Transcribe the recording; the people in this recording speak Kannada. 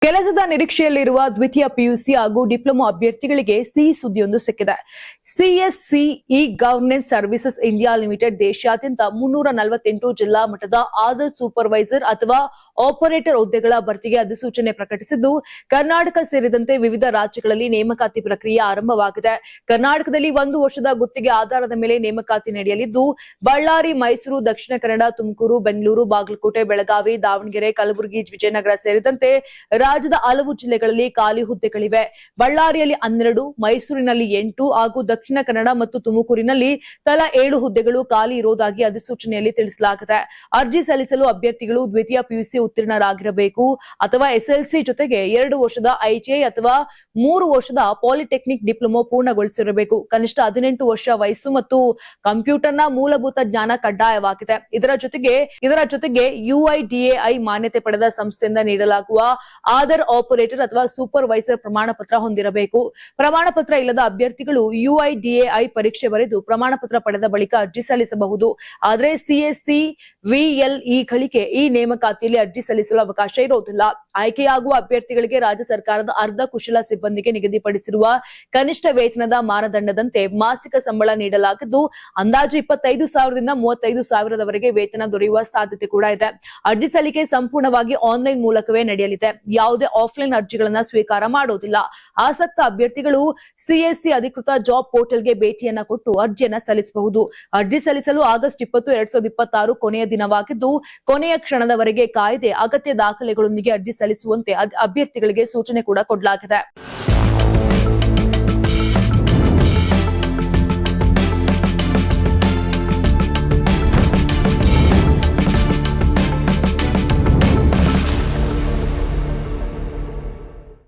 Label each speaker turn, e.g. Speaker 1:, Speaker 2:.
Speaker 1: ಕೆಲಸದ ನಿರೀಕ್ಷೆಯಲ್ಲಿರುವ ದ್ವಿತೀಯ ಪಿಯುಸಿ ಹಾಗೂ ಡಿಪ್ಲೊಮಾ ಅಭ್ಯರ್ಥಿಗಳಿಗೆ ಸಿಹಿ ಸುದ್ದಿಯೊಂದು ಸಿಕ್ಕಿದೆ. CSC E governance services India limited ದೇಶಾದ್ಯಂತ 348 ಜಿಲ್ಲಾ ಮಟ್ಟದ ಆದರ್ ಸೂಪರ್ವೈಸರ್ ಅಥವಾ ಆಪರೇಟರ್ ಹುದ್ದೆಗಳ ಭರ್ತಿಗೆ ಅಧಿಸೂಚನೆ ಪ್ರಕಟಿಸಿದ್ದು, ಕರ್ನಾಟಕ ಸೇರಿದಂತೆ ವಿವಿಧ ರಾಜ್ಯಗಳಲ್ಲಿ ನೇಮಕಾತಿ ಪ್ರಕ್ರಿಯೆ ಆರಂಭವಾಗಿದೆ. ಕರ್ನಾಟಕದಲ್ಲಿ 1 ವರ್ಷದ ಗುತ್ತಿಗೆ ಆಧಾರದ ಮೇಲೆ ನೇಮಕಾತಿ ನಡೆಯಲಿದ್ದು, ಬಳ್ಳಾರಿ, ಮೈಸೂರು, ದಕ್ಷಿಣ ಕನ್ನಡ, ತುಮಕೂರು, ಬೆಂಗಳೂರು, ಬಾಗಲಕೋಟೆ, ಬೆಳಗಾವಿ, ದಾವಣಗೆರೆ, ಕಲಬುರಗಿ, ವಿಜಯನಗರ ಸೇರಿದಂತೆ ರಾಜ್ಯದ ಹಲವು ಜಿಲ್ಲೆಗಳಲ್ಲಿ ಖಾಲಿ ಹುದ್ದೆಗಳಿವೆ. ಬಳ್ಳಾರಿಯಲ್ಲಿ 12, ಮೈಸೂರಿನಲ್ಲಿ 8 ಹಾಗೂ ದಕ್ಷಿಣ ಕನ್ನಡ ಮತ್ತು ತುಮಕೂರಿನಲ್ಲಿ ತಲಾ 7 ಹುದ್ದೆಗಳು ಖಾಲಿ ಇರುವುದಾಗಿ ಅಧಿಸೂಚನೆಯಲ್ಲಿ ತಿಳಿಸಲಾಗಿದೆ. ಅರ್ಜಿ ಸಲ್ಲಿಸಲು ಅಭ್ಯರ್ಥಿಗಳು ದ್ವಿತೀಯ ಪಿಯುಸಿ ಉತ್ತೀರ್ಣರಾಗಿರಬೇಕು ಅಥವಾ ಎಸ್ಎಲ್ಸಿ ಜೊತೆಗೆ 2 ವರ್ಷದ ಐಟಿಐ ಅಥವಾ 3 ವರ್ಷದ ಪಾಲಿಟೆಕ್ನಿಕ್ ಡಿಪ್ಲೊಮಾ ಪೂರ್ಣಗೊಳಿಸಿರಬೇಕು. ಕನಿಷ್ಠ 18 ವರ್ಷ ವಯಸ್ಸು ಮತ್ತು ಕಂಪ್ಯೂಟರ್ನ ಮೂಲಭೂತ ಜ್ಞಾನ ಕಡ್ಡಾಯವಾಗಿದೆ. ಇದರ ಜೊತೆಗೆ ಯುಐಡಿಎಐ ಮಾನ್ಯತೆ ಪಡೆದ ಸಂಸ್ಥೆಯಿಂದ ನೀಡಲಾಗುವ ಆದರ್ ಆಪರೇಟರ್ ಅಥವಾ ಸೂಪರ್ವೈಸರ್ ಪ್ರಮಾಣ ಪತ್ರ ಹೊಂದಿರಬೇಕು. ಪ್ರಮಾಣ ಪತ್ರ ಇಲ್ಲದ ಅಭ್ಯರ್ಥಿಗಳು ಯುಐಡಿಎಐ ಪರೀಕ್ಷೆ ಬರೆದು ಪ್ರಮಾಣ ಪತ್ರ ಪಡೆದ ಬಳಿಕ ಅರ್ಜಿ ಸಲ್ಲಿಸಬಹುದು. ಆದರೆ ಸಿಎಸ್ಸಿ ವಿಎಲ್ಇಗಳಿಗೆ ಈ ನೇಮಕಾತಿಯಲ್ಲಿ ಅರ್ಜಿ ಸಲ್ಲಿಸಲು ಅವಕಾಶ ಇರುವುದಿಲ್ಲ. ಆಯ್ಕೆಯಾಗುವ ಅಭ್ಯರ್ಥಿಗಳಿಗೆ ರಾಜ್ಯ ಸರ್ಕಾರದ ಅರ್ಧ ಕುಶಲ ಸಿಬ್ಬಂದಿಗೆ ನಿಗದಿಪಡಿಸಿರುವ ಕನಿಷ್ಠ ವೇತನದ ಮಾನದಂಡದಂತೆ ಮಾಸಿಕ ಸಂಬಳ ನೀಡಲಾಗಿದ್ದು, ಅಂದಾಜು 25,000ದಿಂದ 35,000ರವರೆಗೆ ವೇತನ ದೊರೆಯುವ ಸಾಧ್ಯತೆ ಕೂಡ ಇದೆ. ಅರ್ಜಿ ಸಲ್ಲಿಕೆ ಸಂಪೂರ್ಣವಾಗಿ ಆನ್ಲೈನ್ ಮೂಲಕವೇ ನಡೆಯಲಿದೆ. ಯಾವುದೇ ಆಫ್ಲೈನ್ ಅರ್ಜಿಗಳನ್ನ ಸ್ವೀಕಾರ ಮಾಡುವುದಿಲ್ಲ. ಆಸಕ್ತ ಅಭ್ಯರ್ಥಿಗಳು ಸಿಎಸ್ಸಿ ಅಧಿಕೃತ ಜಾಬ್ ಪೋರ್ಟಲ್ಗೆ ಭೇಟಿಯನ್ನ ಕೊಟ್ಟು ಅರ್ಜಿಯನ್ನ ಸಲ್ಲಿಸಬಹುದು. ಅರ್ಜಿ ಸಲ್ಲಿಸಲು ಆಗಸ್ಟ್ 20, 2026 ಕೊನೆಯ ದಿನವಾಗಿದ್ದು, ಕೊನೆಯ ಕ್ಷಣದವರೆಗೆ ಕಾಯ್ದೆ ಅಗತ್ಯ ದಾಖಲೆಗಳೊಂದಿಗೆ ಅರ್ಜಿ ಸಲ್ಲಿಸುವಂತೆ ಅಭ್ಯರ್ಥಿಗಳಿಗೆ ಸೂಚನೆ ಕೂಡ ಕೊಡಲಾಗಿದೆ.